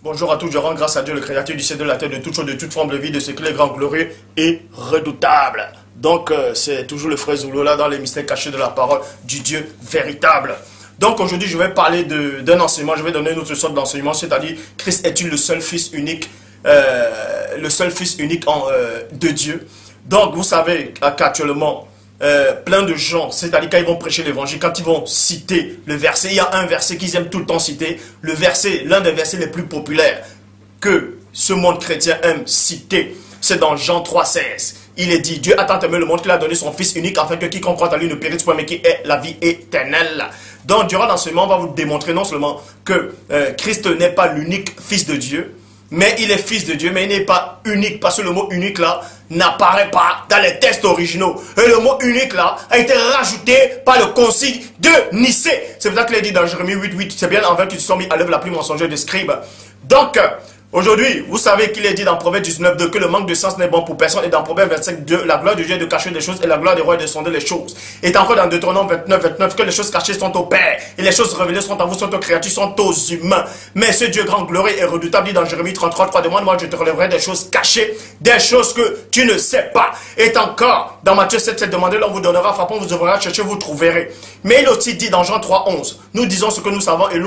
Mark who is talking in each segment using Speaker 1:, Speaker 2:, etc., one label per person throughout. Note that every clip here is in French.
Speaker 1: Bonjour à tous, je rends grâce à Dieu, le créateur du ciel, de la terre, de toutes choses, de toute forme de vie, de ce qu'il est grand, glorieux et redoutable. Donc, c'est toujours le frère Zoulo là dans les mystères cachés de la parole du Dieu véritable. Donc, aujourd'hui, je vais parler d'un enseignement, je vais donner une autre sorte d'enseignement, c'est-à-dire, Christ est-il le seul Fils unique, de Dieu. Donc, vous savez qu'actuellement, plein de gens, c'est-à-dire quand ils vont prêcher l'évangile, quand ils vont citer le verset, il y a un verset qu'ils aiment tout le temps citer, le verset, l'un des versets les plus populaires que ce monde chrétien aime citer, c'est dans Jean 3,16. Il est dit, Dieu a tant aimé le monde qu'il a donné son Fils unique afin que quiconque croit en lui ne périsse point mais qui ait la vie éternelle. Donc durant l'enseignement, on va vous démontrer non seulement que Christ n'est pas l'unique Fils de Dieu, mais il est Fils de Dieu, mais il n'est pas unique, parce que le mot unique là n'apparaît pas dans les textes originaux. Et le mot unique là a été rajouté par le concile de Nicée. C'est pour ça qu'il est dit dans Jérémie 8,8, c'est bien envers qu'ils se sont mis à l'œuvre la plus mensongère des scribes. Donc, aujourd'hui, vous savez qu'il est dit dans Proverbe 19,2 que le manque de sens n'est bon pour personne. Et dans Proverbe 25,2, la gloire de Dieu est de cacher des choses et la gloire des rois est de sonder les choses. Et encore dans Deutéronome 29,29 que les choses cachées sont au Père et les choses révélées sont à vous, sont aux créatures, sont aux humains. Mais ce Dieu grand, glorieux et redoutable dit dans Jérémie 33,3, demande-moi, je te relèverai des choses cachées, des choses que tu ne sais pas. Et encore dans Matthieu 7,7, demandez, l'on vous donnera, frappons, vous ouvrira, cherchez, vous trouverez. Mais il aussi dit dans Jean 3,11, nous disons ce que nous savons et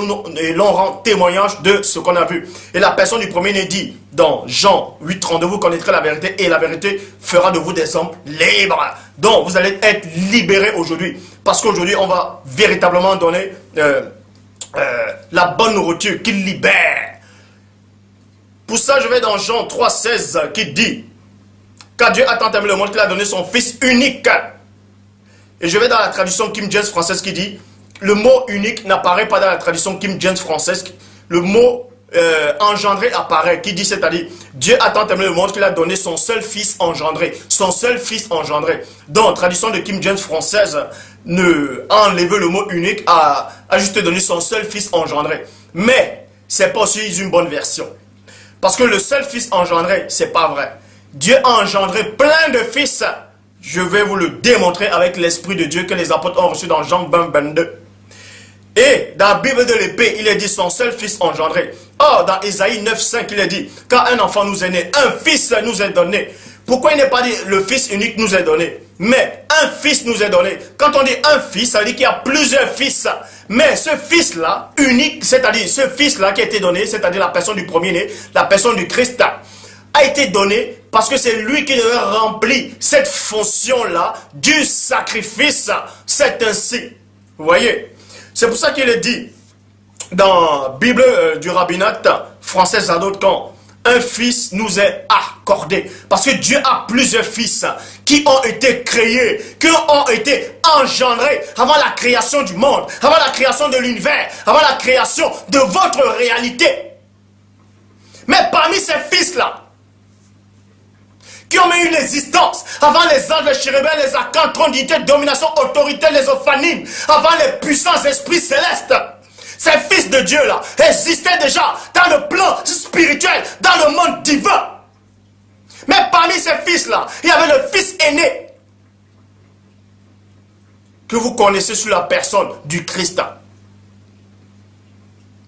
Speaker 1: l'on rend témoignage de ce qu'on a vu. Et la personne du premier n'est dit dans Jean 8,32, vous connaîtrez la vérité et la vérité fera de vous des hommes libres. Donc vous allez être libérés aujourd'hui. Parce qu'aujourd'hui on va véritablement donner la bonne nourriture qui libère. Pour ça je vais dans Jean 3,16 qui dit, car Dieu a tant aimé le monde qu'il a donné son Fils unique. Et je vais dans la traduction King James française qui dit, le mot unique n'apparaît pas dans la traduction King James française. Le mot engendré apparaît, qui dit, c'est-à-dire, Dieu a tant aimé le monde qu'il a donné son seul Fils engendré. Son seul Fils engendré. Donc, traduction de King James française, a enlevé le mot unique, a juste donné son seul Fils engendré. Mais, c'est pas aussi une bonne version. Parce que le seul Fils engendré, c'est pas vrai. Dieu a engendré plein de fils. Je vais vous le démontrer avec l'Esprit de Dieu que les apôtres ont reçu dans Jean 20,22. Et dans la Bible de l'épée, il est dit son seul Fils engendré. Or, dans Ésaïe 9,5, il est dit, quand un enfant nous est né, un fils nous est donné. Pourquoi il n'est pas dit le Fils unique nous est donné? Mais un fils nous est donné. Quand on dit un fils, ça veut dire qu'il y a plusieurs fils. Mais ce fils-là, unique, c'est-à-dire ce fils-là qui a été donné, c'est-à-dire la personne du premier-né, la personne du Christ, a été donné parce que c'est lui qui devait remplir cette fonction-là du sacrifice. C'est ainsi. Vous voyez? C'est pour ça qu'il est dit dans la Bible du rabbinat français Zadot, un fils nous est accordé. Parce que Dieu a plusieurs fils qui ont été créés, qui ont été engendrés avant la création du monde, avant la création de l'univers, avant la création de votre réalité. Mais parmi ces fils-là, qui ont eu une existence avant les anges, les chérubins, les archanges, trône, dignité, domination, autorité, les ophanimes, avant les puissants esprits célestes. Ces fils de Dieu là existaient déjà dans le plan spirituel, dans le monde divin. Mais parmi ces fils là, il y avait le fils aîné que vous connaissez sous la personne du Christ.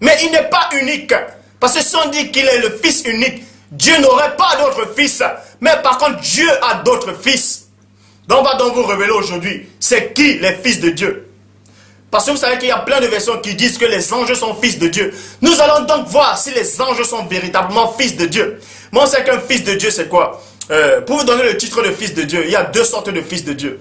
Speaker 1: Mais il n'est pas unique. Parce que si on dit qu'il est le fils unique, Dieu n'aurait pas d'autres fils. Mais par contre, Dieu a d'autres fils. Donc on va donc vous révéler aujourd'hui, c'est qui les fils de Dieu. Parce que vous savez qu'il y a plein de versions qui disent que les anges sont fils de Dieu. Nous allons donc voir si les anges sont véritablement fils de Dieu. Moi, on sait qu'un fils de Dieu, c'est quoi? Pour vous donner le titre de fils de Dieu, il y a deux sortes de fils de Dieu.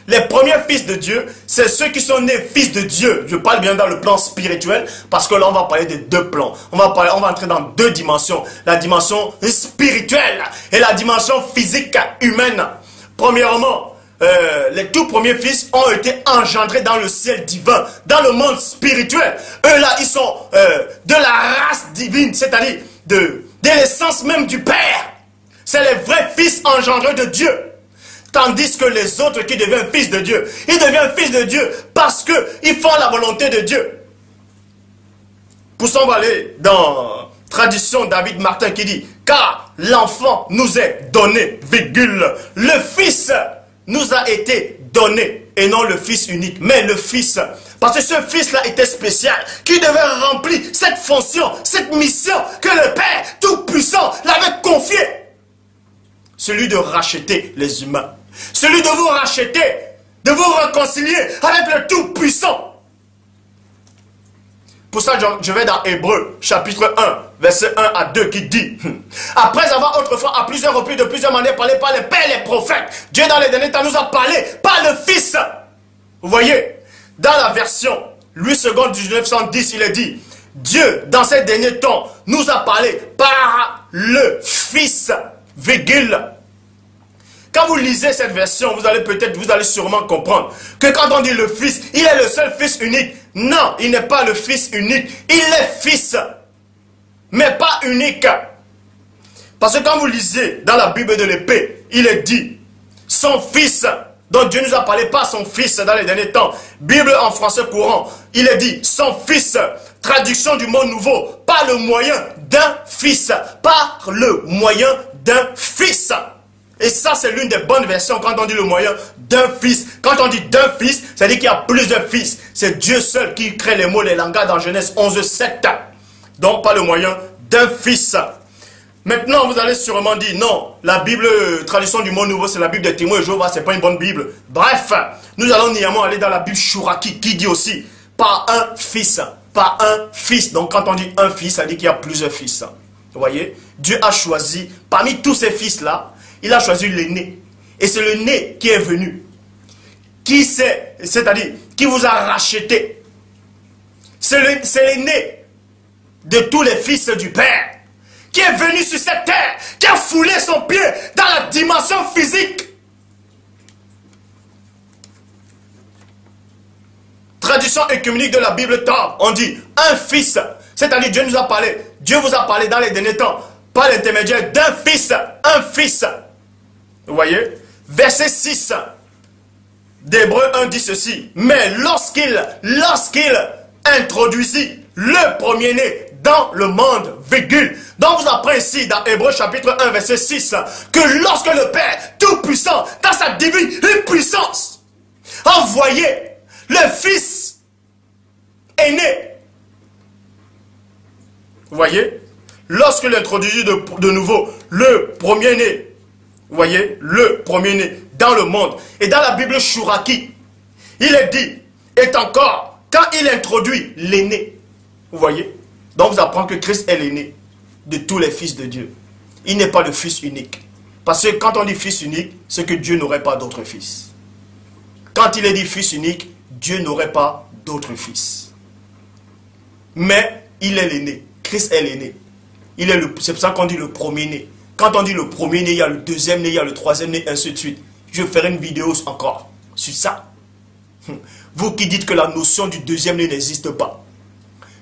Speaker 1: Les premiers fils de Dieu, c'est ceux qui sont nés fils de Dieu. Je parle bien dans le plan spirituel, parce que là, on va parler de deux plans. On va entrer dans deux dimensions. La dimension spirituelle et la dimension physique humaine. Premièrement, les tout premiers fils ont été engendrés dans le ciel divin, dans le monde spirituel. Eux là, ils sont de la race divine, c'est-à-dire de l'essence même du Père. C'est les vrais fils engendrés de Dieu. Tandis que les autres qui deviennent fils de Dieu, ils deviennent fils de Dieu parce qu'ils font la volonté de Dieu. Pour ça, on va aller dans tradition David Martin qui dit, car l'enfant nous est donné, virgule, le fils nous a été donné, et non le Fils unique, mais le Fils. Parce que ce Fils-là était spécial, qui devait remplir cette fonction, cette mission que le Père Tout-Puissant l'avait confiée. Celui de racheter les humains. Celui de vous racheter, de vous réconcilier avec le Tout-Puissant. Pour ça, je vais dans Hébreux, chapitre 1, verset 1 à 2, qui dit « Après avoir autrefois à plusieurs reprises, de plusieurs manières, parlé par les pères et les prophètes, Dieu dans les derniers temps nous a parlé par le Fils. » Vous voyez, dans la version Louis II 1910, il est dit « Dieu, dans ces derniers temps, nous a parlé par le Fils, virgule. » Quand vous lisez cette version, vous allez sûrement comprendre que quand on dit le Fils, il est le seul Fils unique. Non, il n'est pas le Fils unique. Il est Fils, mais pas unique. Parce que quand vous lisez dans la Bible de l'épée, il est dit son Fils, dont Dieu nous a parlé par son Fils dans les derniers temps. Bible en français courant, il est dit son Fils, traduction du mot nouveau, par le moyen d'un Fils, par le moyen d'un Fils. Et ça, c'est l'une des bonnes versions quand on dit le moyen d'un fils. Quand on dit d'un fils, ça veut dire qu'il y a plusieurs fils. C'est Dieu seul qui crée les mots, les langages dans Genèse 11, 7. Donc, pas le moyen d'un fils. Maintenant, vous allez sûrement dire, non, la Bible, traduction du mot nouveau, c'est la Bible des témoins de Jéhovah, c'est pas une bonne Bible. Bref, nous allons néanmoins aller dans la Bible Chouraki, qui dit aussi, par un fils. Par un fils. Donc, quand on dit un fils, ça dit qu'il y a plusieurs fils. Vous voyez, Dieu a choisi, parmi tous ces fils-là, il a choisi l'aîné. Et c'est le né qui est venu. C'est-à-dire, qui vous a racheté. C'est l'aîné de tous les fils du Père. Qui est venu sur cette terre. Qui a foulé son pied dans la dimension physique. Traduction œcuménique de la Bible Torah. On dit un fils. C'est-à-dire, Dieu nous a parlé. Dieu vous a parlé dans les derniers temps. Par l'intermédiaire d'un fils. Un fils. Vous voyez? Verset 6 d'Hébreux 1 dit ceci. Mais lorsqu'il introduisit le premier-né dans le monde, virgule. Donc vous apprenez ici dans Hébreux chapitre 1 verset 6 que lorsque le Père Tout-Puissant, dans sa divine puissance, a envoyé le Fils aîné. Vous voyez? Lorsqu'il introduisit de nouveau le premier-né, vous voyez, le premier-né dans le monde. Et dans la Bible Chouraki, il est dit, est encore, quand il introduit l'aîné. Vous voyez? Donc vous apprenez que Christ est l'aîné de tous les fils de Dieu. Il n'est pas le fils unique. Parce que quand on dit fils unique, c'est que Dieu n'aurait pas d'autres fils. Quand il est dit fils unique, Dieu n'aurait pas d'autres fils. Mais il est l'aîné. Christ est l'aîné. C'est pour ça qu'on dit le premier-né. Quand on dit le premier-né, il y a le deuxième-né, il y a le troisième-né, ainsi de suite. Je ferai une vidéo encore sur ça. Vous qui dites que la notion du deuxième-né n'existe pas,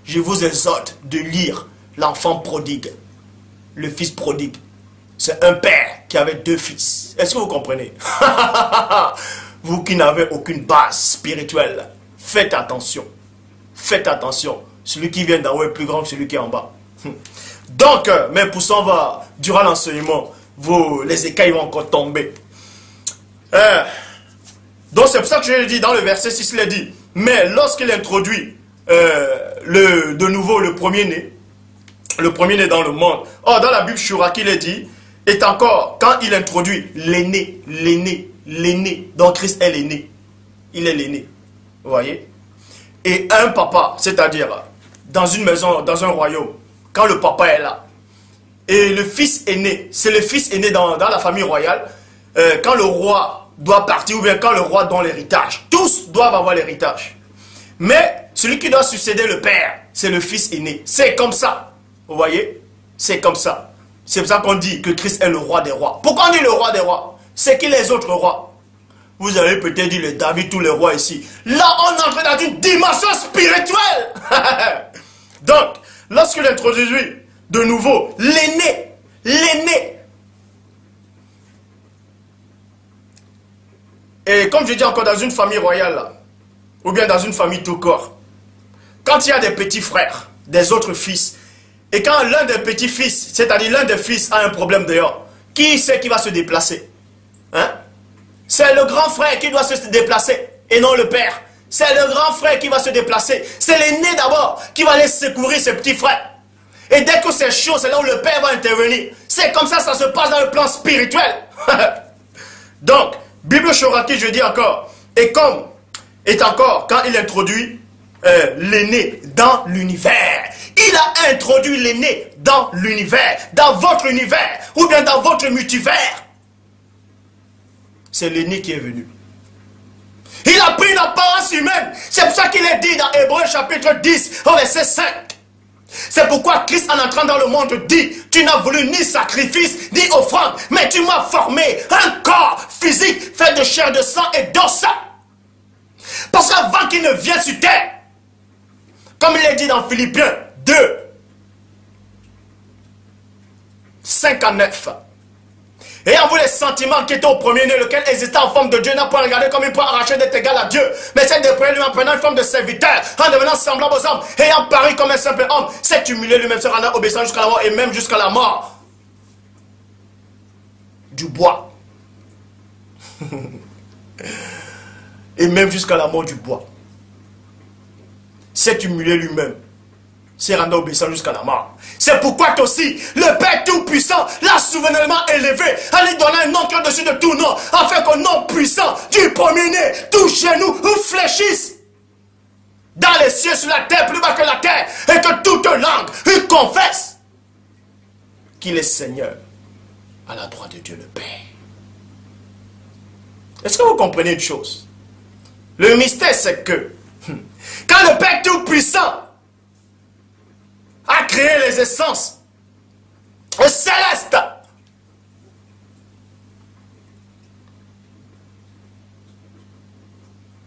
Speaker 1: je vous exhorte de lire l'enfant prodigue, le fils prodigue. C'est un père qui avait deux fils. Est-ce que vous comprenez? Vous qui n'avez aucune base spirituelle, faites attention. Faites attention. Celui qui vient d'en haut est plus grand que celui qui est en bas. Donc, mais pour ça, durant l'enseignement, les écailles vont encore tomber. Donc, c'est pour ça que je l'ai dit dans le verset 6, il est dit, mais lorsqu'il introduit de nouveau le premier-né dans le monde, dans la Bible Chouraki, il est dit, est encore, quand il introduit l'aîné, donc Christ est l'aîné, il est l'aîné, vous voyez? Et un papa, c'est-à-dire, dans une maison, dans un royaume, quand le papa est là, et le fils aîné, c'est le fils aîné dans la famille royale, quand le roi doit partir, ou bien quand le roi donne l'héritage, tous doivent avoir l'héritage. Mais celui qui doit succéder le père, c'est le fils aîné. C'est comme ça, vous voyez? C'est comme ça. C'est pour ça qu'on dit que Christ est le roi des rois. Pourquoi on dit le roi des rois? C'est qui les autres rois? Vous avez peut-être dit le David, tous les rois ici. Là, on entre dans une dimension spirituelle. Donc, lorsqu'il introduit de nouveau l'aîné, et comme je dis encore, dans une famille royale, là, ou bien dans une famille tout corps, quand il y a des petits frères, des autres fils, et quand l'un des petits fils, c'est-à-dire l'un des fils a un problème dehors, qui c'est qui va se déplacer? Hein? C'est le grand frère qui doit se déplacer. et non le père. C'est le grand frère qui va se déplacer. C'est l'aîné d'abord qui va aller secourir ses petits frères. Et dès que c'est chaud, c'est là où le père va intervenir. C'est comme ça se passe dans le plan spirituel. Donc, Bible Shoraki, je dis encore, et comme est encore quand il introduit l'aîné dans l'univers. Il a introduit l'aîné dans l'univers, dans votre univers, ou bien dans votre multivers. C'est l'aîné qui est venu. Il a pris une apparence humaine. C'est pour ça qu'il est dit dans Hébreux chapitre 10, au verset 5. C'est pourquoi Christ en entrant dans le monde dit, tu n'as voulu ni sacrifice, ni offrande, mais tu m'as formé un corps physique fait de chair, de sang et d'os. Parce qu'avant qu'il ne vienne sur terre, comme il est dit dans Philippiens 2, 5 à 9, et en vous les sentiments qui étaient au premier-né, lequel existait en forme de Dieu, n'a pas regardé comme il peut arracher d'être égal à Dieu, mais c'est de près lui en prenant une forme de serviteur, en devenant semblable aux hommes, ayant paru comme un simple homme, s'est humilié lui-même, se rendant obéissant jusqu'à la mort, et même jusqu'à la mort du bois. Et même jusqu'à la mort du bois. S'est humilié lui-même, s'est rendu obéissant jusqu'à la mort. C'est pourquoi aussi, le Père Tout-Puissant l'a souverainement élevé, en lui donnant un nom qui est au-dessus de tout nom, afin qu'au nom puissant du premier-né, tout genou nous fléchisse. Dans les cieux, sur la terre, plus bas que la terre, et que toute langue lui confesse qu'il est Seigneur à la droite de Dieu le Père. Est-ce que vous comprenez une chose? Le mystère, c'est que quand le Père Tout-Puissant a créé les essences célestes,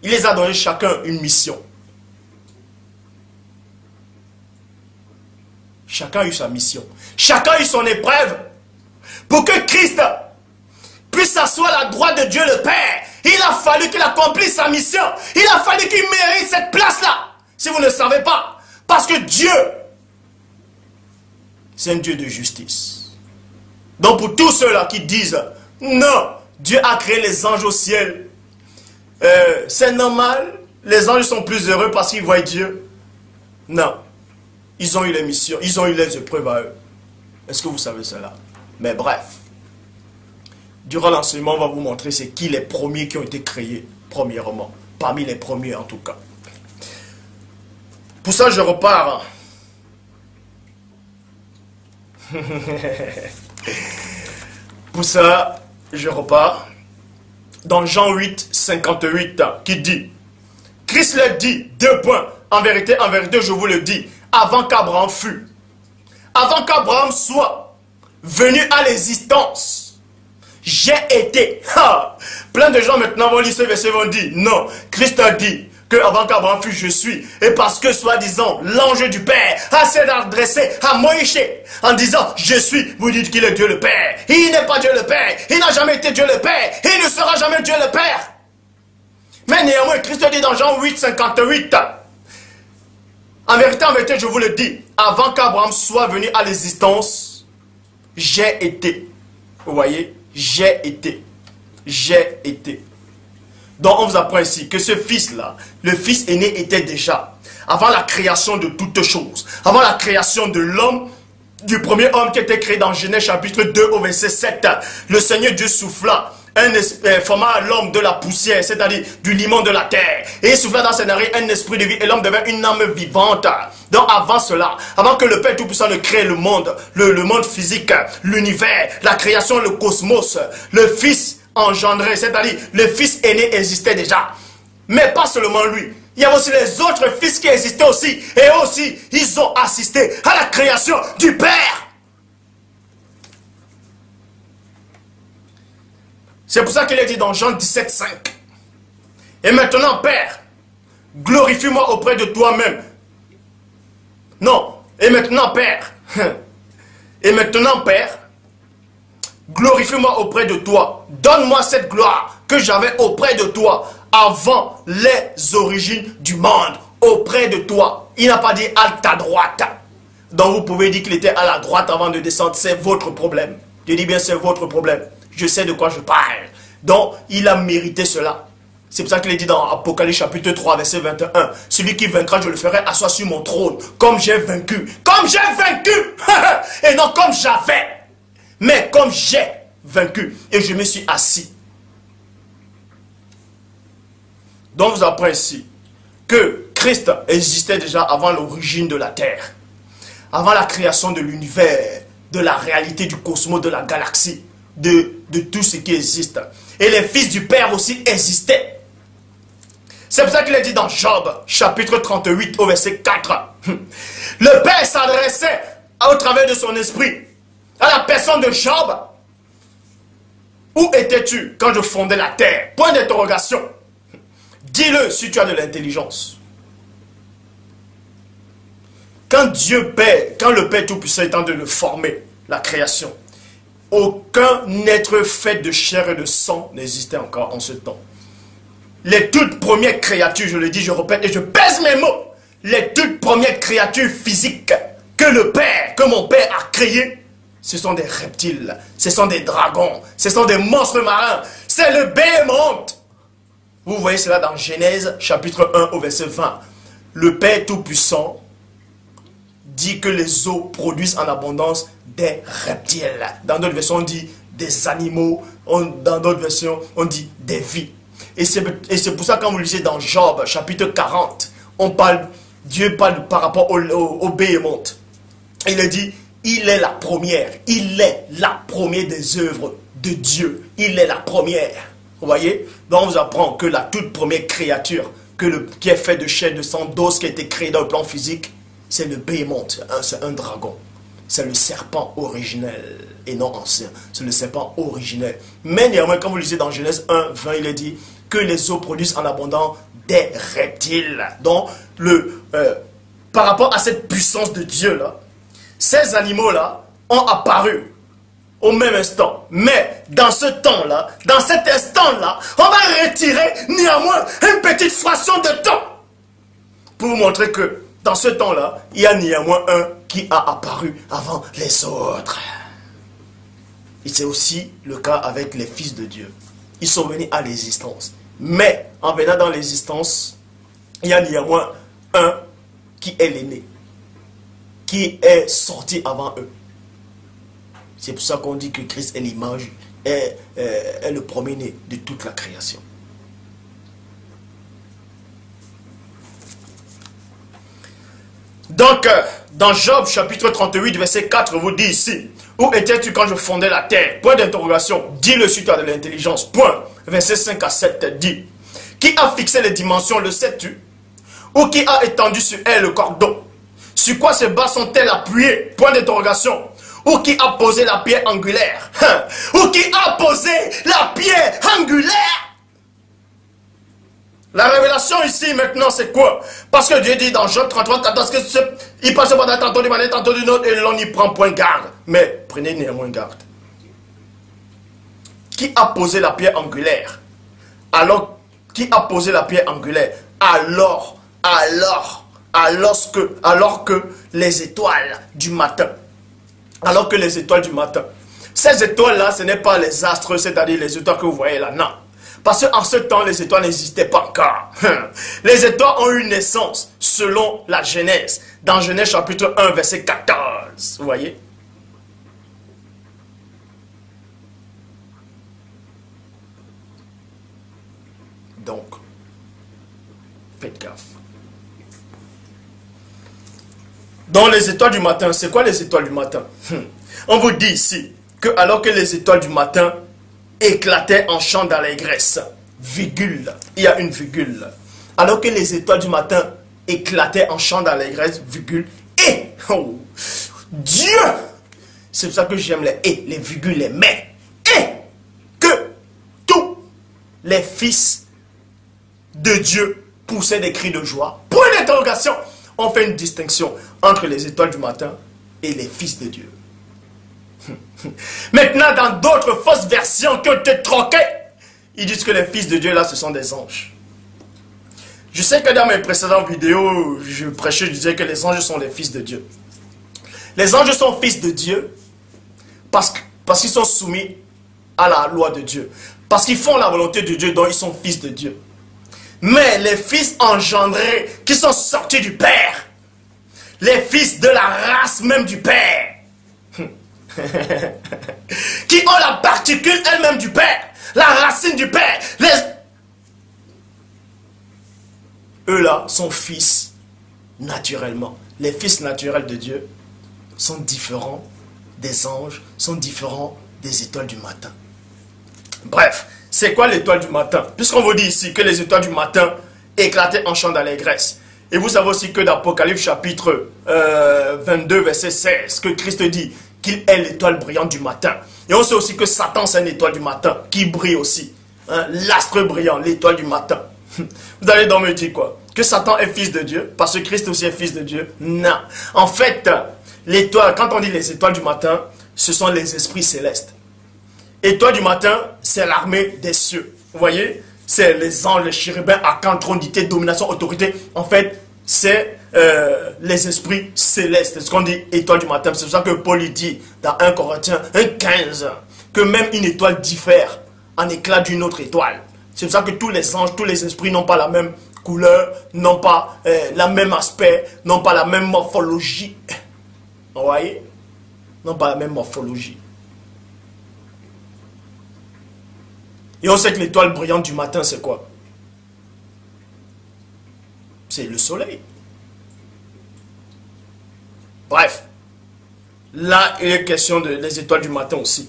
Speaker 1: il les a donné chacun une mission. Chacun a eu sa mission. Chacun a eu son épreuve. Pour que Christ puisse s'asseoir à la droite de Dieu le Père, il a fallu qu'il accomplisse sa mission. Il a fallu qu'il mérite cette place-là. Si vous ne savez pas. Parce que Dieu, c'est un Dieu de justice. Donc pour tous ceux-là qui disent, non, Dieu a créé les anges au ciel. C'est normal, les anges sont plus heureux parce qu'ils voient Dieu. Non. Ils ont eu les missions, ils ont eu les épreuves à eux. Est-ce que vous savez cela? Mais bref. Durant l'enseignement, on va vous montrer c'est qui les premiers qui ont été créés, premièrement. Parmi les premiers en tout cas. Pour ça, je repars. Pour ça, je repars dans Jean 8, 58, qui dit, Christ leur dit, 2 points, en vérité, je vous le dis, avant qu'Abraham fût, avant qu'Abraham soit venu à l'existence, j'ai été. Plein de gens maintenant vont lire ce verset et vont dire, non, Christ a dit, que avant qu'Abraham fût, je suis. Et parce que, soi-disant, l'ange du Père a s'est adressé à Moïse en disant, je suis, vous dites qu'il est Dieu le Père. Il n'est pas Dieu le Père. Il n'a jamais été Dieu le Père. Il ne sera jamais Dieu le Père. Mais néanmoins, Christ dit dans Jean 8, 58, en vérité, je vous le dis, avant qu'Abraham soit venu à l'existence, j'ai été. Vous voyez, j'ai été. J'ai été. Donc on vous apprend ici que ce fils-là, le fils aîné était déjà, avant la création de toutes choses, avant la création de l'homme, du premier homme qui était créé dans Genèse chapitre 2 au verset 7, le Seigneur Dieu souffla, forma à l'homme de la poussière, c'est-à-dire du limon de la terre, et il souffla dans ses narines un esprit de vie, et l'homme devint une âme vivante. Donc avant cela, avant que le Père Tout-Puissant ne crée le monde physique, l'univers, la création, le cosmos, le Fils engendré, c'est-à-dire le fils aîné existait déjà. Mais pas seulement lui. Il y avait aussi les autres fils qui existaient aussi. Et eux aussi, ils ont assisté à la création du Père. C'est pour ça qu'il est dit dans Jean 17, 5. Et maintenant, Père, glorifie-moi auprès de toi-même. Non. Et maintenant, Père. Et maintenant, Père, glorifie-moi auprès de toi. Donne-moi cette gloire que j'avais auprès de toi avant les origines du monde. Auprès de toi. Il n'a pas dit à ta droite. Donc vous pouvez dire qu'il était à la droite avant de descendre. C'est votre problème. Je dis bien c'est votre problème. Je sais de quoi je parle. Donc il a mérité cela. C'est pour ça qu'il est dit dans Apocalypse chapitre 3, verset 21. Celui qui vaincra, je le ferai asseoir sur mon trône, comme j'ai vaincu. Comme j'ai vaincu. Et non comme j'avais. Mais comme j'ai vaincu. Et je me suis assis. Donc vous apprenez ici que Christ existait déjà avant l'origine de la terre. Avant la création de l'univers, de la réalité du cosmos, de la galaxie, de tout ce qui existe. Et les fils du Père aussi existaient. C'est pour ça qu'il est dit dans Job, chapitre 38, au verset 4. Le Père s'adressait au travers de son esprit à la personne de Job. Où étais-tu quand je fondais la terre? Point d'interrogation. Dis-le si tu as de l'intelligence. Quand Dieu Père, quand le Père Tout-Puissant est en train de former la création, aucun être fait de chair et de sang n'existait encore en ce temps. Les toutes premières créatures, je le dis, je répète et je pèse mes mots, les toutes premières créatures physiques que le Père, que mon Père a créées, ce sont des reptiles, ce sont des dragons, ce sont des monstres marins, c'est le Béhémoth. Vous voyez cela dans Genèse chapitre 1 au verset 20. Le Père Tout-Puissant dit que les eaux produisent en abondance des reptiles. Dans d'autres versions, on dit des animaux, dans d'autres versions, on dit des vies. Et c'est pour ça quand vous lisez dans Job, chapitre 40, Dieu parle par rapport au Béhémoth. Il dit, il est la première des œuvres de Dieu. Il est la première. Vous voyez? Donc on vous apprend que la toute première créature qui est faite de chair, de sang, d'os, qui a été créée dans le plan physique, c'est le Béhémoth, c'est un dragon. C'est le serpent originel et non ancien. C'est le serpent originel. Mais néanmoins, quand vous lisez dans Genèse 1, 20, il est dit que les eaux produisent en abondance des reptiles. Donc, par rapport à cette puissance de Dieu-là, ces animaux-là ont apparu au même instant. Mais dans ce temps-là, dans cet instant-là, on va retirer néanmoins une petite fraction de temps pour vous montrer que dans ce temps-là, il y a néanmoins un qui a apparu avant les autres. Et c'est aussi le cas avec les fils de Dieu. Ils sont venus à l'existence. Mais en venant dans l'existence, il y a néanmoins un qui est l'aîné, qui est sorti avant eux. C'est pour ça qu'on dit que Christ est l'image, est le premier-né de toute la création. Donc, dans Job chapitre 38, verset 4, vous dit ici, où étais-tu quand je fondais la terre? Point d'interrogation, dis-le si tu as de l'intelligence. Point. Verset 5 à 7 dit, qui a fixé les dimensions, le sais-tu? Ou qui a étendu sur elle le cordon? Sur quoi ces bas sont-elles appuyées? Point d'interrogation. Ou qui a posé la pierre angulaire? Ou qui a posé la pierre angulaire? La révélation ici maintenant c'est quoi? Parce que Dieu dit dans Job 33, 14 il passe pendant tantôt d'une manière, tantôt d'une autre et l'on n'y prend point garde. Mais prenez néanmoins garde. Qui a posé la pierre angulaire? Alors, qui a posé la pierre angulaire? Alors que les étoiles du matin. Alors que les étoiles du matin. Ces étoiles-là, ce n'est pas les astres, c'est-à-dire les étoiles que vous voyez là, non. Parce qu'en ce temps, les étoiles n'existaient pas encore. Les étoiles ont eu naissance selon la Genèse. Dans Genèse chapitre 1, verset 14. Vous voyez? Donc, faites gaffe. Donc les étoiles du matin, c'est quoi les étoiles du matin? On vous dit ici que alors que les étoiles du matin éclataient en chant d'allégresse, virgule, il y a une virgule. Alors que les étoiles du matin éclataient en chant d'allégresse, virgule, et oh, Dieu, c'est pour ça que j'aime les et, les virgules, les mais, et que tous les fils de Dieu poussaient des cris de joie. Point d'interrogation. On fait une distinction entre les étoiles du matin et les fils de Dieu. Maintenant, dans d'autres fausses versions qui ont été troquées, ils disent que les fils de Dieu, là, ce sont des anges. Je sais que dans mes précédentes vidéos, je prêchais, je disais que les anges sont les fils de Dieu. Les anges sont fils de Dieu parce qu'ils sont soumis à la loi de Dieu. Parce qu'ils font la volonté de Dieu, donc ils sont fils de Dieu. Mais les fils engendrés qui sont sortis du Père, les fils de la race même du Père, qui ont la particule elle-même du Père, la racine du Père, eux-là sont fils naturellement. Les fils naturels de Dieu sont différents des anges, sont différents des étoiles du matin. Bref, c'est quoi l'étoile du matin? Puisqu'on vous dit ici que les étoiles du matin éclataient en chant d'allégresse. Et vous savez aussi que dans Apocalypse chapitre 22, verset 16, que Christ dit qu'il est l'étoile brillante du matin. Et on sait aussi que Satan, c'est une étoile du matin qui brille aussi. Hein, l'astre brillant, l'étoile du matin. Vous allez donc me dire quoi? Que Satan est fils de Dieu parce que Christ aussi est fils de Dieu? Non. En fait, l'étoile, quand on dit les étoiles du matin, ce sont les esprits célestes. Étoile du matin, c'est l'armée des cieux. Vous voyez? C'est les anges, les chérubins, archanges, trônité, domination, autorité. En fait, c'est les esprits célestes. C'est ce qu'on dit étoile du matin. C'est pour ça que Paul dit dans 1 Corinthiens 1,15 que même une étoile diffère en éclat d'une autre étoile. C'est pour ça que tous les anges, tous les esprits n'ont pas la même couleur, n'ont pas le même aspect, n'ont pas la même morphologie. Vous voyez? N'ont pas la même morphologie. Et on sait que l'étoile brillante du matin, c'est quoi? C'est le soleil. Bref. Là, il est question des étoiles du matin aussi.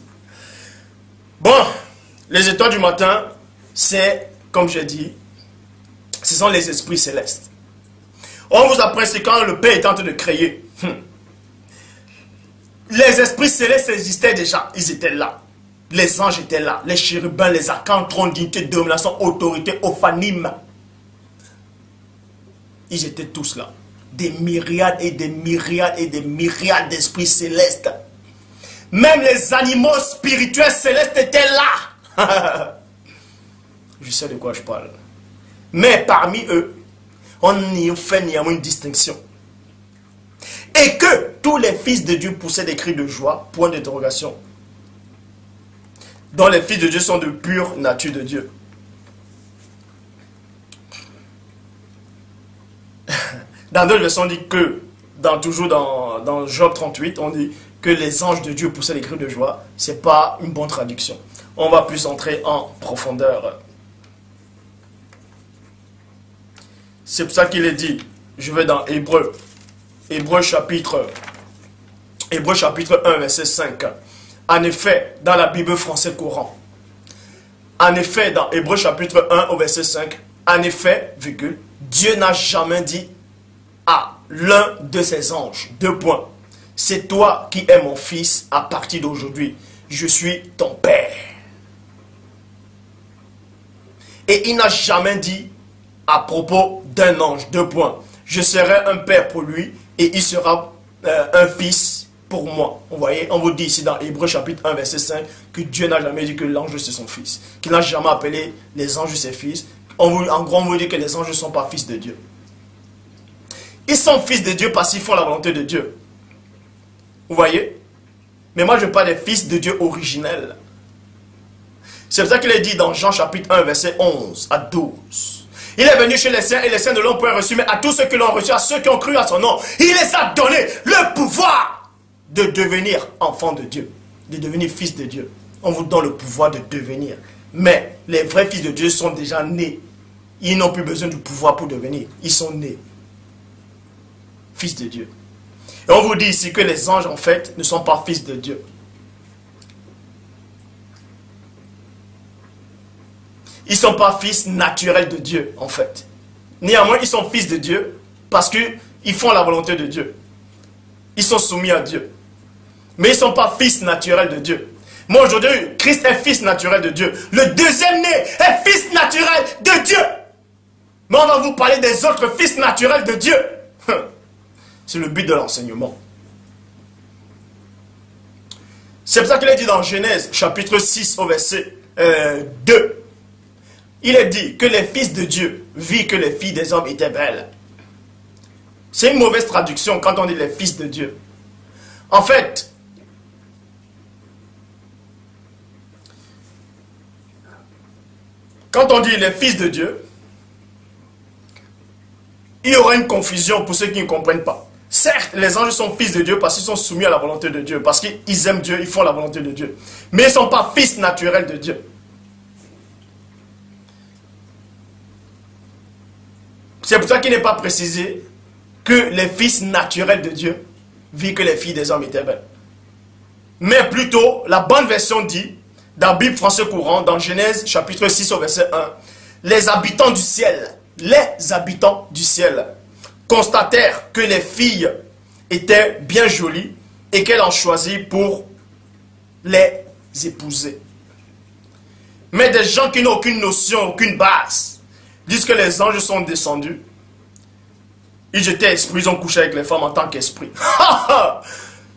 Speaker 1: Bon, les étoiles du matin, c'est, comme j'ai dit, ce sont les esprits célestes. On vous apprend, c'est quand le Père est en train de créer. Les esprits célestes existaient déjà, ils étaient là. Les anges étaient là, les chérubins, les archanges, trône, dignité, domination, autorité, ophanime. Ils étaient tous là. Des myriades et des myriades et des myriades d'esprits célestes. Même les animaux spirituels célestes étaient là. Je sais de quoi je parle. Mais parmi eux, on y fait néanmoins une distinction. Et que tous les fils de Dieu poussaient des cris de joie, point d'interrogation, dont les fils de Dieu sont de pure nature de Dieu. Dans d'autres versions, on dit que, toujours dans Job 38, on dit que les anges de Dieu poussaient des cris de joie. Ce n'est pas une bonne traduction. On va plus entrer en profondeur. C'est pour ça qu'il est dit, je vais dans Hébreu chapitre 1, verset 5. En effet, dans la Bible française courant, en effet, dans Hébreu chapitre 1 au verset 5, en effet, virgule, Dieu n'a jamais dit à l'un de ses anges, deux points, c'est toi qui es mon fils, à partir d'aujourd'hui, je suis ton père. Et il n'a jamais dit à propos d'un ange, deux points, je serai un père pour lui et il sera un fils pour moi. Vous voyez, on vous dit ici dans Hébreu chapitre 1 verset 5 que Dieu n'a jamais dit que l'ange c'est son fils, qu'il n'a jamais appelé les anges ses fils. En gros, on vous dit que les anges ne sont pas fils de Dieu. Ils sont fils de Dieu parce qu'ils font la volonté de Dieu. Vous voyez? Mais moi je parle des fils de Dieu originels. C'est pour ça qu'il est dit dans Jean chapitre 1 verset 11 à 12. Il est venu chez les saints et les saints ne l'ont point reçu, mais à tous ceux qui l'ont reçu, à ceux qui ont cru à son nom, il les a donné le pouvoir de devenir enfants de Dieu, de devenir fils de Dieu. On vous donne le pouvoir de devenir. Mais les vrais fils de Dieu sont déjà nés. Ils n'ont plus besoin du pouvoir pour devenir. Ils sont nés. Fils de Dieu. Et on vous dit ici que les anges, en fait, ne sont pas fils de Dieu. Ils ne sont pas fils naturels de Dieu, en fait. Néanmoins, ils sont fils de Dieu parce qu'ils font la volonté de Dieu. Ils sont soumis à Dieu. Mais ils ne sont pas fils naturels de Dieu. Moi, aujourd'hui, Christ est fils naturel de Dieu. Le deuxième né est fils naturel de Dieu. Mais on va vous parler des autres fils naturels de Dieu. C'est le but de l'enseignement. C'est pour ça qu'il est dit dans Genèse, chapitre 6, au verset 2. Il est dit que les fils de Dieu virent que les filles des hommes étaient belles. C'est une mauvaise traduction quand on dit les fils de Dieu. En fait, quand on dit les fils de Dieu, il y aura une confusion pour ceux qui ne comprennent pas. Certes, les anges sont fils de Dieu parce qu'ils sont soumis à la volonté de Dieu, parce qu'ils aiment Dieu, ils font la volonté de Dieu. Mais ils ne sont pas fils naturels de Dieu. C'est pour ça qu'il n'est pas précisé que les fils naturels de Dieu vivent que les filles des hommes étaient belles. Mais plutôt, la bonne version dit, dans la Bible français courant, dans Genèse chapitre 6 au verset 1, les habitants du ciel, constatèrent que les filles étaient bien jolies et qu'elles en choisirent pour les épouser. Mais des gens qui n'ont aucune notion, aucune base, disent que les anges sont descendus. Ils étaient esprits, ils ont couché avec les femmes en tant qu'esprits.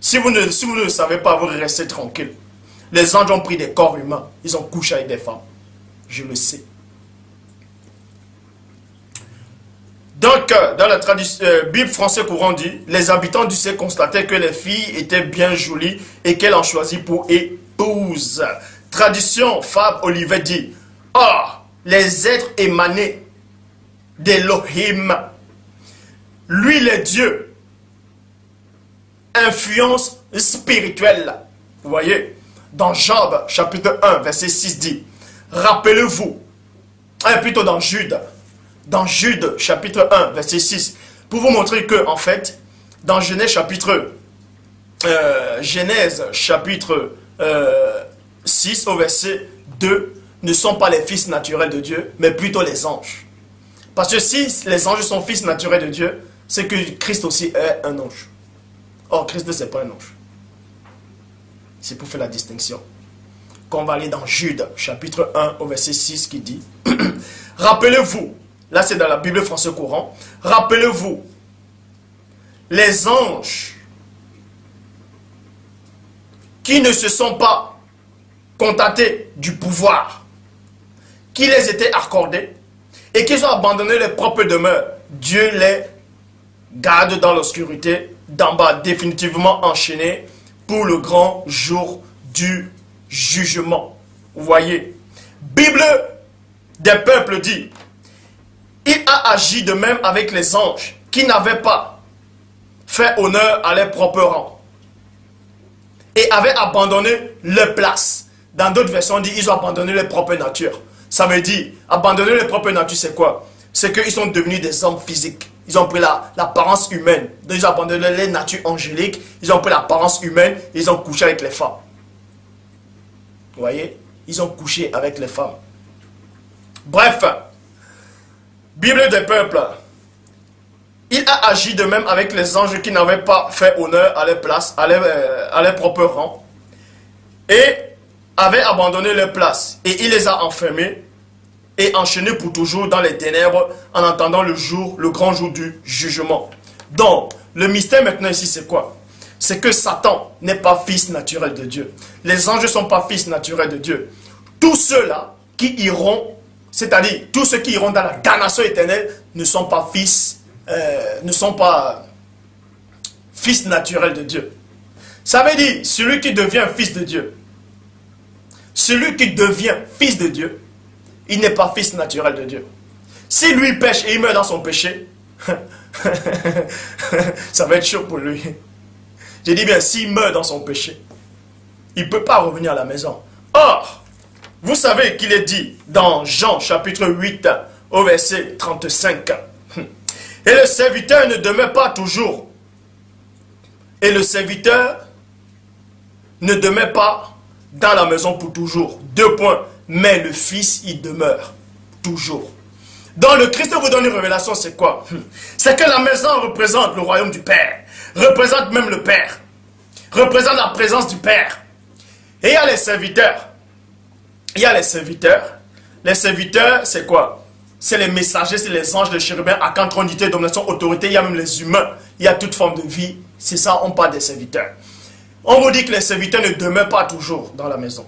Speaker 1: si vous ne le savez pas, vous restez tranquille. Les anges ont pris des corps humains, ils ont couché avec des femmes. Je le sais. Donc, dans la Bible français courant dit, les habitants du ciel constataient que les filles étaient bien jolies et qu'elles en choisissent pour épouse. Tradition, Fab Olivet dit, or, les êtres émanés d'Elohim, lui les dieux, influence spirituelle. Vous voyez, dans Job, chapitre 1, verset 6 dit, rappelez-vous, plutôt dans Jude, chapitre 1, verset 6, pour vous montrer que, en fait, dans Genèse, chapitre 6, au verset 2, ne sont pas les fils naturels de Dieu, mais plutôt les anges. Parce que si les anges sont fils naturels de Dieu, c'est que Christ aussi est un ange. Or, Christ ne c'est pas un ange. C'est pour faire la distinction. Quand on va aller dans Jude, chapitre 1, au verset 6, qui dit, rappelez-vous, là c'est dans la Bible français courant, rappelez-vous, les anges qui ne se sont pas contentés du pouvoir qui les était accordé et qui ont abandonné leur propre demeure, Dieu les garde dans l'obscurité, d'en bas, définitivement enchaînés pour le grand jour du jugement. Vous voyez, Bible des peuples dit, il a agi de même avec les anges qui n'avaient pas fait honneur à leur propre rang et avaient abandonné leur place. Dans d'autres versions, on dit ils ont abandonné leur propre nature. Ça veut dire, abandonner leur propre nature, c'est quoi? C'est qu'ils sont devenus des hommes physiques. Ils ont pris l'apparence humaine. Donc, ils ont abandonné leur nature angélique. Ils ont pris l'apparence humaine. Ils ont couché avec les femmes. Vous voyez? Ils ont couché avec les femmes. Bref, Bible des peuples. Il a agi de même avec les anges qui n'avaient pas fait honneur à leur place, à leur propre rang. Et avaient abandonné leur place. Et il les a enfermés et enchaînés pour toujours dans les ténèbres en attendant le grand jour du jugement. Donc, le mystère maintenant ici, c'est quoi? C'est que Satan n'est pas fils naturel de Dieu. Les anges ne sont pas fils naturels de Dieu. Tous ceux-là qui iront, c'est-à-dire tous ceux qui iront dans la damnation éternelle, ne sont pas fils naturels de Dieu. Ça veut dire, celui qui devient fils de Dieu, il n'est pas fils naturel de Dieu. Si lui pêche et il meurt dans son péché, ça va être chaud pour lui. Je dis bien, s'il meurt dans son péché, il ne peut pas revenir à la maison. Or, vous savez qu'il est dit dans Jean chapitre 8 au verset 35. Et le serviteur ne demeure pas toujours. Et le serviteur ne demeure pas dans la maison pour toujours. 2 points. Mais le Fils, il demeure toujours. Donc le Christ vous donne une révélation, c'est quoi? C'est que la maison représente le royaume du Père. Représente même le Père. Représente la présence du Père. Et il y a les serviteurs. Les serviteurs, c'est quoi? C'est les messagers, c'est les anges, les chérubins, archanges, trônité, domination, autorité. Il y a même les humains. Il y a toute forme de vie. C'est ça, on parle des serviteurs. On vous dit que les serviteurs ne demeurent pas toujours dans la maison.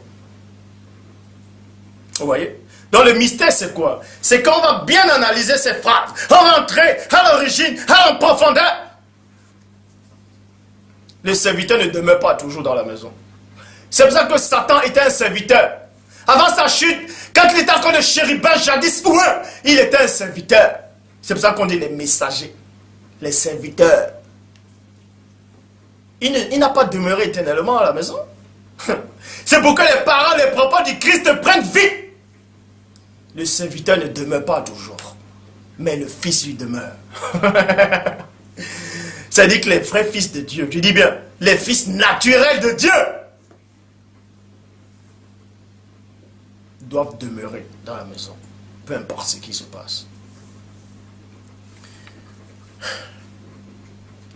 Speaker 1: Vous voyez? Donc le mystère c'est quoi? C'est qu'on va bien analyser ces phrases, on va entrer à l'origine, en profondeur. Les serviteurs ne demeurent pas toujours dans la maison. C'est pour ça que Satan était un serviteur. Avant sa chute, quand il était encore le chérubin jadis, il était un serviteur. C'est pour ça qu'on dit les messagers, les serviteurs. Il n'a pas demeuré éternellement à la maison. C'est pour que les parents, les propos du Christ prennent vie. Le serviteur ne demeure pas toujours, mais le Fils lui demeure. Ça dit que les vrais fils de Dieu, je dis bien, les fils naturels de Dieu, doivent demeurer dans la maison, peu importe ce qui se passe.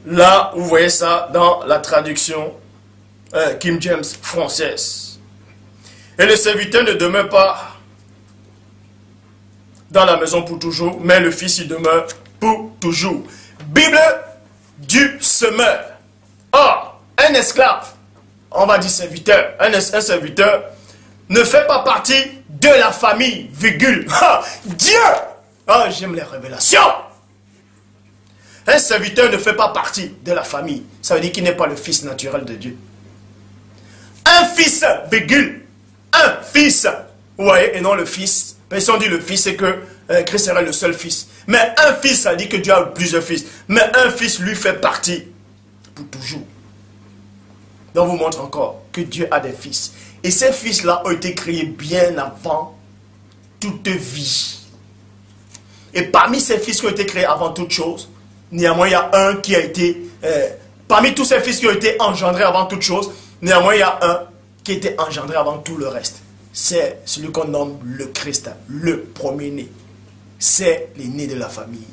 Speaker 1: Là, vous voyez ça dans la traduction King James française. Et le serviteur ne demeure pas dans la maison pour toujours, mais le fils y demeure pour toujours. Bible du semeur. Or, un esclave, on va dire serviteur, un serviteur ne fait pas partie de la famille, virgule. Dieu! Oh, j'aime les révélations. Un serviteur ne fait pas partie de la famille. Ça veut dire qu'il n'est pas le fils naturel de Dieu. Un fils, virgule. Un fils. Vous voyez, et non le fils. Mais si on dit le fils, c'est que Christ serait le seul fils. Mais un fils, ça dit que Dieu a plusieurs fils. Mais un fils, lui, fait partie pour toujours. Donc, on vous montre encore que Dieu a des fils. Et ces fils-là ont été créés bien avant toute vie. Et parmi ces fils qui ont été créés avant toute chose, néanmoins, il y a un qui a été... parmi tous ces fils qui ont été engendrés avant toute chose, néanmoins, il y a un qui a été engendré avant tout le reste. C'est celui qu'on nomme le Christ, le premier-né. C'est l'aîné de la famille.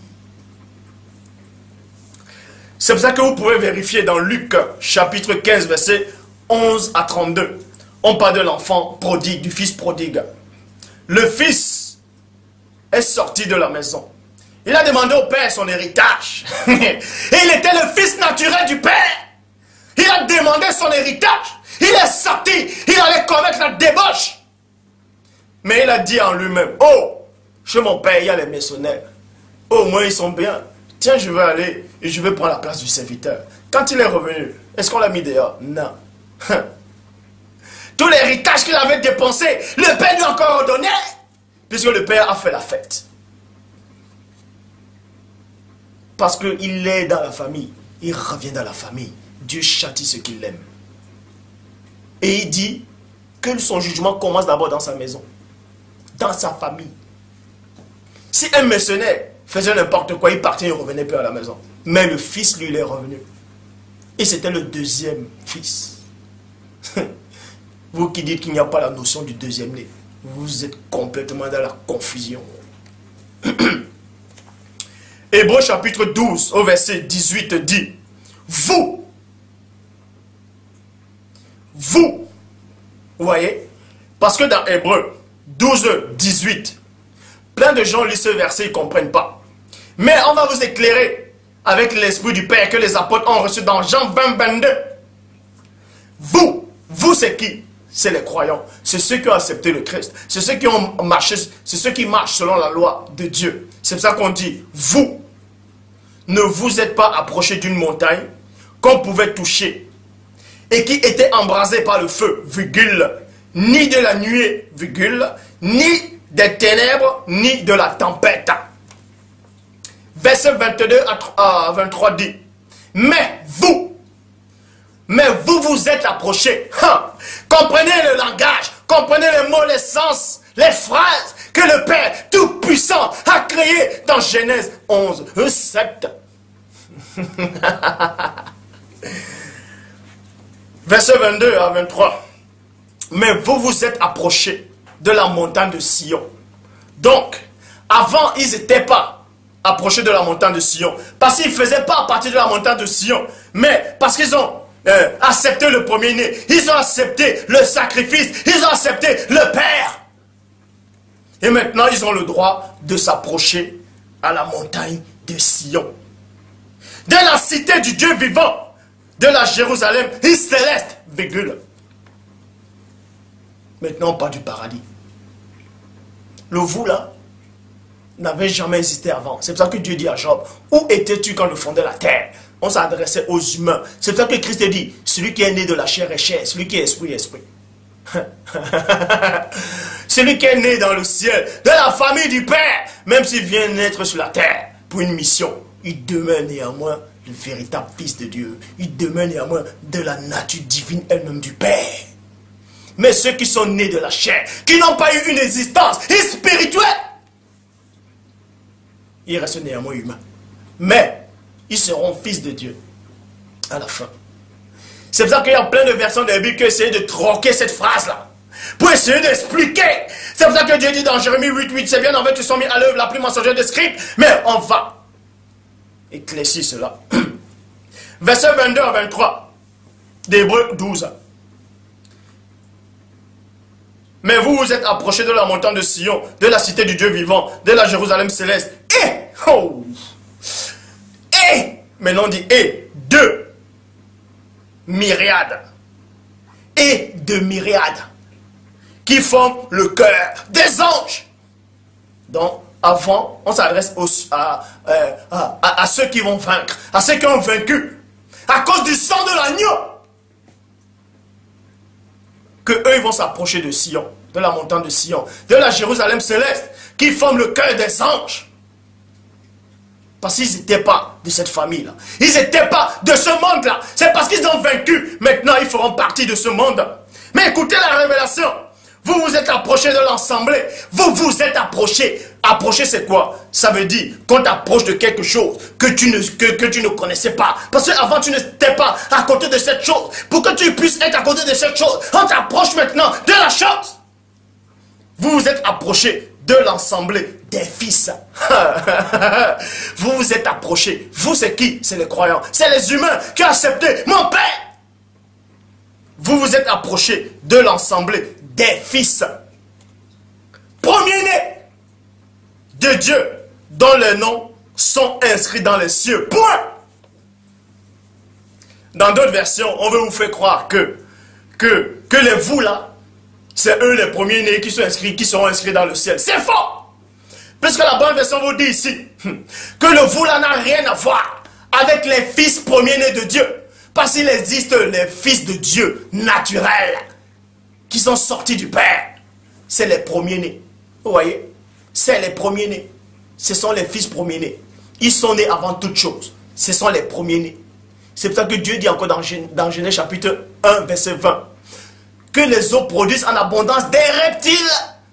Speaker 1: C'est pour ça que vous pouvez vérifier dans Luc, chapitre 15, versets 11 à 32. On parle de l'enfant prodigue, du fils prodigue. Le fils est sorti de la maison. Il a demandé au père son héritage. Et il était le fils naturel du père. Il a demandé son héritage. Il est sorti. Il allait commettre la débauche. Mais il a dit en lui-même, oh, chez mon père, il y a les maçonnaires. Oh, moi, ils sont bien. Tiens, je vais aller et je vais prendre la place du serviteur. Quand il est revenu, est-ce qu'on l'a mis dehors? Non. Tout l'héritage qu'il avait dépensé, le père lui a encore redonné. Puisque le père a fait la fête. Parce qu'il est dans la famille. Il revient dans la famille. Dieu châtie ceux qui l'aiment. Et il dit que son jugement commence d'abord dans sa maison. Dans sa famille. Si un mercenaire faisait n'importe quoi, il partait et ne revenait plus à la maison. Mais le fils, lui, il est revenu. Et c'était le deuxième fils. Vous qui dites qu'il n'y a pas la notion du deuxième né, vous êtes complètement dans la confusion. Hébreux chapitre 12 au verset 18 dit, vous, vous voyez, parce que dans Hébreux 12, 18, plein de gens lisent ce verset, ils ne comprennent pas. Mais on va vous éclairer avec l'esprit du Père que les apôtres ont reçu dans Jean 20, 22. Vous c'est qui? C'est les croyants. C'est ceux qui ont accepté le Christ. C'est ceux qui ont marché, c'est ceux qui marchent selon la loi de Dieu. C'est pour ça qu'on dit, vous, ne vous êtes pas approchés d'une montagne qu'on pouvait toucher et qui était embrasée par le feu, virgule, ni de la nuée, virgule, ni des ténèbres, ni de la tempête. Verset 22 à 23 dit, mais vous vous êtes approchés. Comprenez le langage, comprenez les mots, les sens, les phrases que le Père Tout-Puissant a créées dans Genèse 11, 7. Verset 22 à 23. Mais vous vous êtes approchés de la montagne de Sion. Donc, avant, ils n'étaient pas approchés de la montagne de Sion. Parce qu'ils ne faisaient pas partie de la montagne de Sion. Mais parce qu'ils ont accepté le premier-né. Ils ont accepté le sacrifice. Ils ont accepté le Père. Et maintenant, ils ont le droit de s'approcher à la montagne de Sion. De la cité du Dieu vivant. De la Jérusalem céleste, virgule. Maintenant, on parle du paradis. Le vous là n'avait jamais existé avant. C'est pour ça que Dieu dit à Job, où étais-tu quand je fondais la terre? On s'adressait aux humains. C'est pour ça que Christ dit, celui qui est né de la chair est chair, celui qui est esprit est esprit. Celui qui est né dans le ciel, de la famille du Père, même s'il vient naître sur la terre, pour une mission, il demeure néanmoins le véritable Fils de Dieu. Il demeure néanmoins de la nature divine elle-même du Père. Mais ceux qui sont nés de la chair, qui n'ont pas eu une existence spirituelle, ils restent néanmoins humains. Mais ils seront fils de Dieu à la fin. C'est pour ça qu'il y a plein de versions de la Bible qui essaient de troquer cette phrase-là, pour essayer d'expliquer. C'est pour ça que Dieu dit dans Jérémie 8:8, c'est bien en fait qu'ils sont mis à l'œuvre la plus mensongère des scripts, mais on va éclaircir cela. Verset 22 à 23 d'Hébreux 12. Mais vous vous êtes approchés de la montagne de Sion, de la cité du Dieu vivant, de la Jérusalem céleste. Maintenant on dit de myriades. Et de myriades. Qui forment le cœur des anges. Donc, avant, on s'adresse à ceux qui vont vaincre, à ceux qui ont vaincu, à cause du sang de l'agneau. Que eux, ils vont s'approcher de Sion, de la montagne de Sion, de la Jérusalem céleste, qui forme le cœur des anges. Parce qu'ils n'étaient pas de cette famille-là. Ils n'étaient pas de ce monde-là. C'est parce qu'ils ont vaincu. Maintenant, ils feront partie de ce monde. Mais écoutez la révélation. Vous vous êtes approchés de l'assemblée. Vous vous êtes approchés. Approcher, c'est quoi? Ça veut dire qu'on t'approche de quelque chose que tu ne connaissais pas. Parce qu'avant, tu n'étais pas à côté de cette chose. Pour que tu puisses être à côté de cette chose, on t'approche maintenant de la chose. Vous vous êtes approchés de l'assemblée des fils. Vous vous êtes approchés. Vous, c'est qui? C'est les croyants. C'est les humains qui ont accepté mon Père. Vous vous êtes approchés de l'assemblée des fils. Premier-né de Dieu, dont les noms sont inscrits dans les cieux. Point. Dans d'autres versions, on veut vous faire croire que les vous là, c'est eux les premiers-nés qui seront inscrits dans le ciel. C'est faux. Puisque la bonne version vous dit ici que le vous là n'a rien à voir avec les fils premiers-nés de Dieu. Parce qu'il existe les fils de Dieu naturels qui sont sortis du Père. C'est les premiers-nés. Vous voyez? C'est les premiers-nés. Ce sont les fils premiers-nés. Ils sont nés avant toute chose. Ce sont les premiers-nés. C'est pour ça que Dieu dit encore dans Genèse chapitre 1, verset 20, que les eaux produisent en abondance des reptiles.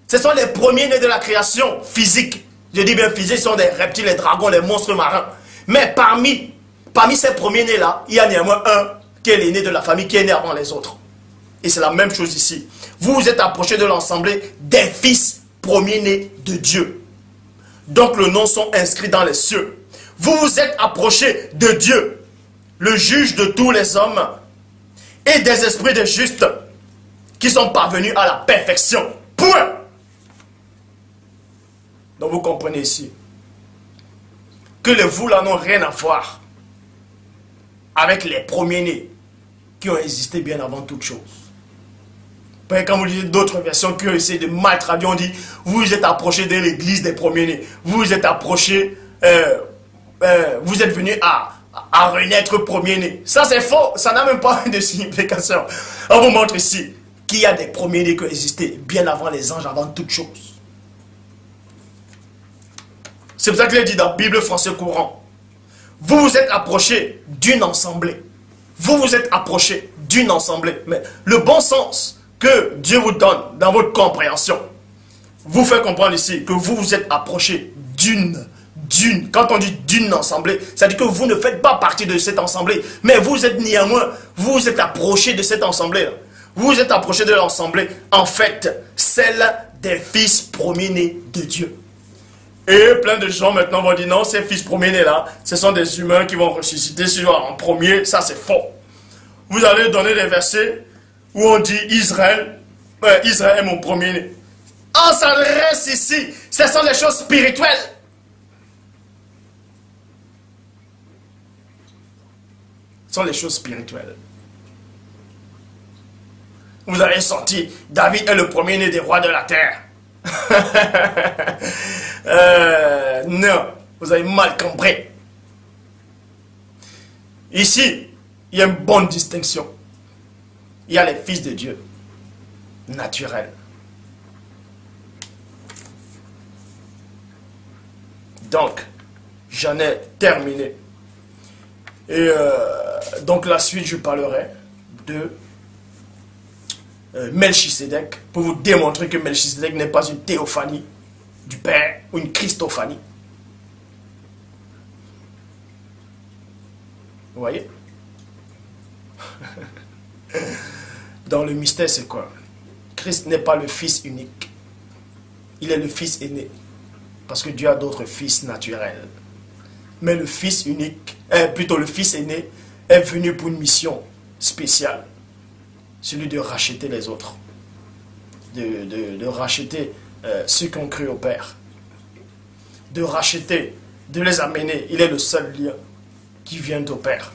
Speaker 1: Ce sont les premiers-nés de la création physique. Je dis bien physique, ce sont des reptiles, les dragons, les monstres marins. Mais parmi ces premiers-nés-là, il y a néanmoins un qui est l'aîné de la famille, qui est né avant les autres. Et c'est la même chose ici. Vous vous êtes approchés de l'assemblée des fils premiers-nés de Dieu. Donc le nom sont inscrits dans les cieux. Vous vous êtes approchés de Dieu, le juge de tous les hommes, et des esprits des justes qui sont parvenus à la perfection. Point. Donc vous comprenez ici que les vous là n'ont rien à voir avec les premiers-nés qui ont existé bien avant toute chose. Quand vous lisez d'autres versions qui essaient de mal traduire, on dit vous vous êtes approchés de l'église des premiers-nés. Vous vous êtes approchés, vous êtes venus à renaître premier-nés. Ça c'est faux, ça n'a même pas de signification. On vous montre ici qu'il y a des premiers-nés qui ont existé bien avant les anges, avant toute chose. C'est pour ça qu'il est dit dans la Bible français courant. Vous vous êtes approchés d'une assemblée. Vous vous êtes approchés d'une assemblée. Mais le bon sens que Dieu vous donne dans votre compréhension vous fait comprendre ici que vous vous êtes approchés d'une. Quand on dit d'une assemblée, ça dit que vous ne faites pas partie de cette assemblée. Mais vous êtes néanmoins, vous vous êtes approchés de cette assemblée. Vous vous êtes approchés de l'assemblée, en fait, celle des fils premiers-nés de Dieu. Et plein de gens maintenant vont dire non, ces fils premiers-nés là, ce sont des humains qui vont ressusciter en premier. Ça c'est faux. Vous allez donner des versets où on dit Israël est mon premier-né. On s'adresse ici, ce sont des choses spirituelles. Ce sont les choses spirituelles. Vous avez sorti, David est le premier-né des rois de la terre. Non, vous avez mal compris. Ici, il y a une bonne distinction. Il y a les fils de Dieu, naturels. Donc, j'en ai terminé. Et donc la suite, je parlerai de Melchisédek, pour vous démontrer que Melchisédek n'est pas une théophanie du Père ou une Christophanie. Vous voyez? Dans le mystère, c'est quoi? Christ n'est pas le Fils unique. Il est le Fils aîné. Parce que Dieu a d'autres fils naturels. Mais le Fils unique, plutôt le Fils aîné, est venu pour une mission spéciale. Celui de racheter les autres. De racheter ceux qui ont cru au Père. De racheter, de les amener. Il est le seul lien qui vient au Père.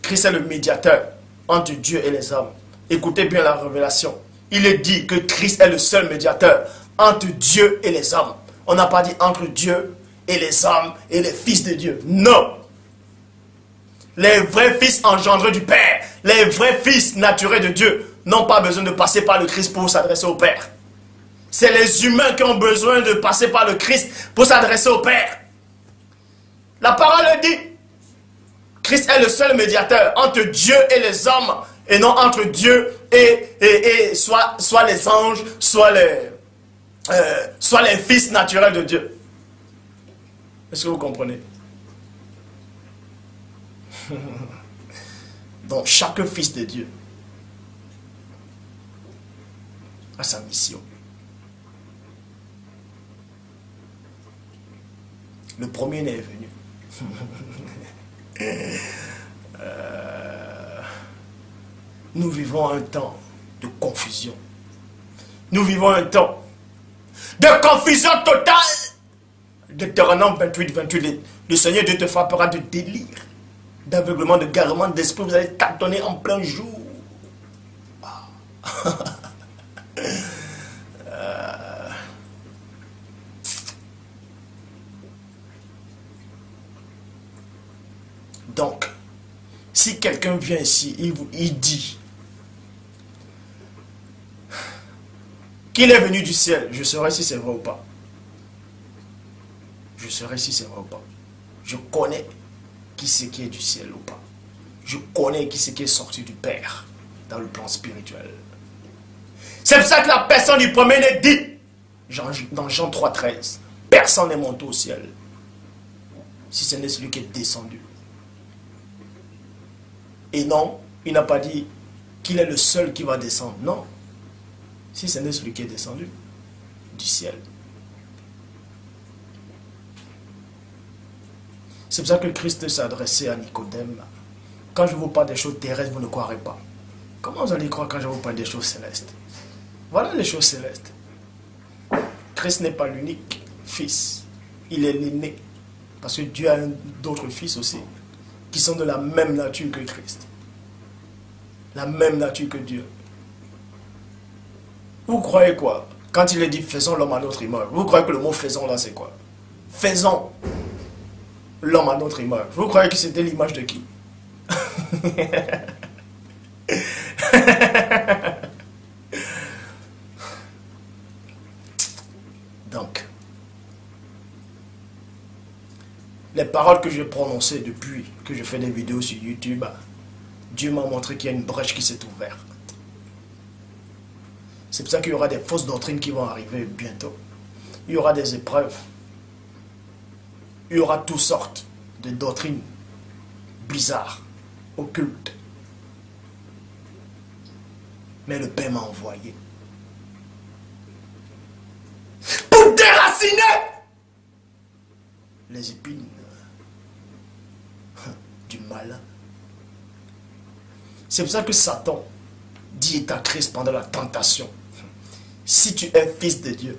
Speaker 1: Christ est le médiateur entre Dieu et les hommes. Écoutez bien la révélation. Il est dit que Christ est le seul médiateur entre Dieu et les hommes. On n'a pas dit entre Dieu et les hommes et les fils de Dieu. Non. Les vrais fils engendrés du Père, les vrais fils naturels de Dieu, n'ont pas besoin de passer par le Christ pour s'adresser au Père. C'est les humains qui ont besoin de passer par le Christ pour s'adresser au Père. La parole dit, Christ est le seul médiateur entre Dieu et les hommes, et non entre Dieu et soit les anges, soit les fils naturels de Dieu. Est-ce que vous comprenez? Donc chaque fils de Dieu a sa mission. Le premier-né est venu. Nous vivons un temps de confusion. Nous vivons un temps de confusion totale. Deutéronome 28, 28, le Seigneur Dieu te frappera de délire, d'aveuglement, de garement d'esprit. Vous allez tâtonner en plein jour. Donc, si quelqu'un vient ici, il dit qu'il est venu du ciel, je saurai si c'est vrai ou pas. Je saurai si c'est vrai ou pas. Je connais qui c'est qui est du ciel ou pas. Je connais qui c'est qui est sorti du Père dans le plan spirituel. C'est pour ça que la personne du premier-né dit, dans Jean 3, 13, personne n'est monté au ciel, si ce n'est celui qui est descendu. Et non, il n'a pas dit qu'il est le seul qui va descendre. Non. Si ce n'est celui qui est descendu du ciel. C'est pour ça que Christ s'est adressé à Nicodème. Quand je vous parle des choses terrestres, vous ne croirez pas. Comment vous allez croire quand je vous parle des choses célestes? Voilà les choses célestes. Christ n'est pas l'unique fils. Il est l'aîné. Parce que Dieu a d'autres fils aussi, qui sont de la même nature que Christ. La même nature que Dieu. Vous croyez quoi? Quand il est dit faisons l'homme à notre image, vous croyez que le mot faisons là c'est quoi? Faisons l'homme à notre image. Vous croyez que c'était l'image de qui? Donc, les paroles que j'ai prononcées depuis que je fais des vidéos sur YouTube, Dieu m'a montré qu'il y a une brèche qui s'est ouverte. C'est pour ça qu'il y aura des fausses doctrines qui vont arriver bientôt. Il y aura des épreuves. Il y aura toutes sortes de doctrines bizarres, occultes. Mais le Père m'a envoyé pour déraciner les épines du malin. C'est pour ça que Satan dit à Christ pendant la tentation, si tu es fils de Dieu.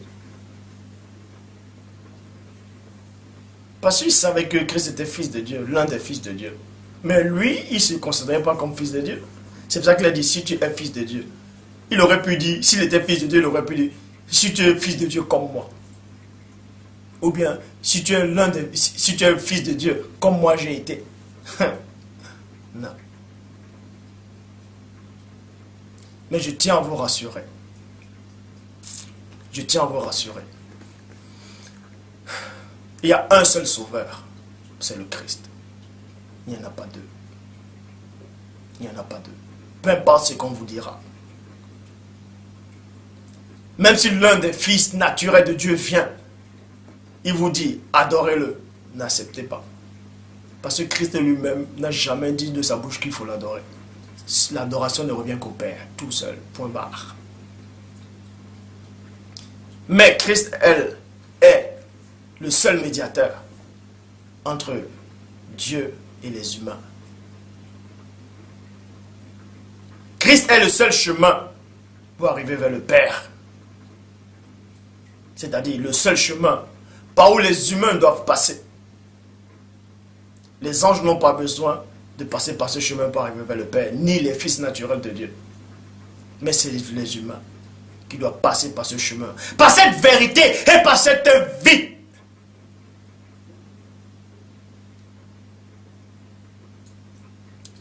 Speaker 1: Parce qu'il savait que Christ était fils de Dieu, l'un des fils de Dieu. Mais lui, il ne se considérait pas comme fils de Dieu. C'est pour ça qu'il a dit, si tu es fils de Dieu. Il aurait pu dire, s'il était fils de Dieu, il aurait pu dire, si tu es fils de Dieu comme moi. Ou bien, si tu es fils de Dieu comme moi j'ai été. Non. Mais je tiens à vous rassurer. Je tiens à vous rassurer. Il y a un seul sauveur. c'est le Christ. Il n'y en a pas deux. Il n'y en a pas deux. Peu importe ce qu'on vous dira. Même si l'un des fils naturels de Dieu vient, il vous dit, adorez-le, n'acceptez pas. Parce que Christ lui-même n'a jamais dit de sa bouche qu'il faut l'adorer. L'adoration ne revient qu'au Père, tout seul, point barre. Mais Christ, elle, est le seul médiateur entre Dieu et les humains. Christ est le seul chemin pour arriver vers le Père. C'est-à-dire le seul chemin par où les humains doivent passer. Les anges n'ont pas besoin de passer par ce chemin pour arriver vers le Père, ni les fils naturels de Dieu. Mais c'est les humains qui doivent passer par ce chemin, par cette vérité et par cette vie.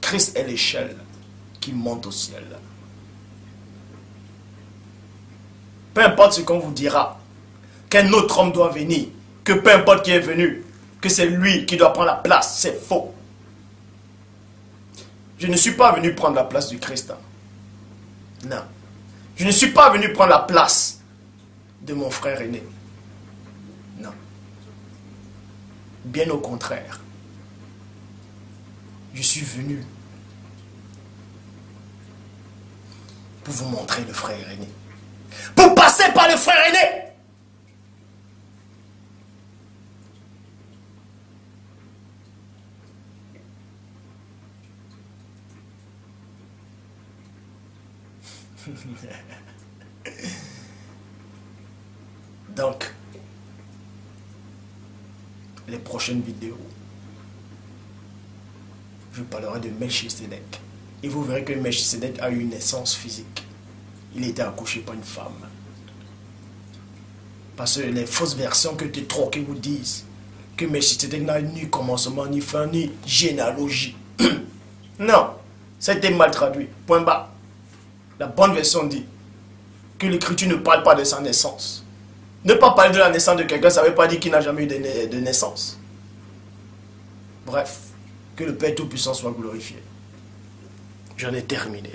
Speaker 1: Christ est l'échelle qui monte au ciel. Peu importe ce qu'on vous dira, qu'un autre homme doit venir, que peu importe qui est venu, que c'est lui qui doit prendre la place, c'est faux. Je ne suis pas venu prendre la place du Christ. Non. Je ne suis pas venu prendre la place de mon frère aîné. Non. Bien au contraire. Je suis venu pour vous montrer le frère aîné. Pour passer par le frère aîné. Donc, les prochaines vidéos, je parlerai de Melchisedec. Et vous verrez que Melchisedec a eu une naissance physique. Il était accouché par une femme. Parce que les fausses versions que tu troques vous disent que Melchisedec n'a ni commencement, ni fin, ni généalogie. Non, ça a été mal traduit. Point bas. La bonne version dit que l'Écriture ne parle pas de sa naissance. Ne pas parler de la naissance de quelqu'un, ça ne veut pas dire qu'il n'a jamais eu de naissance. Bref, que le Père Tout-Puissant soit glorifié. J'en ai terminé.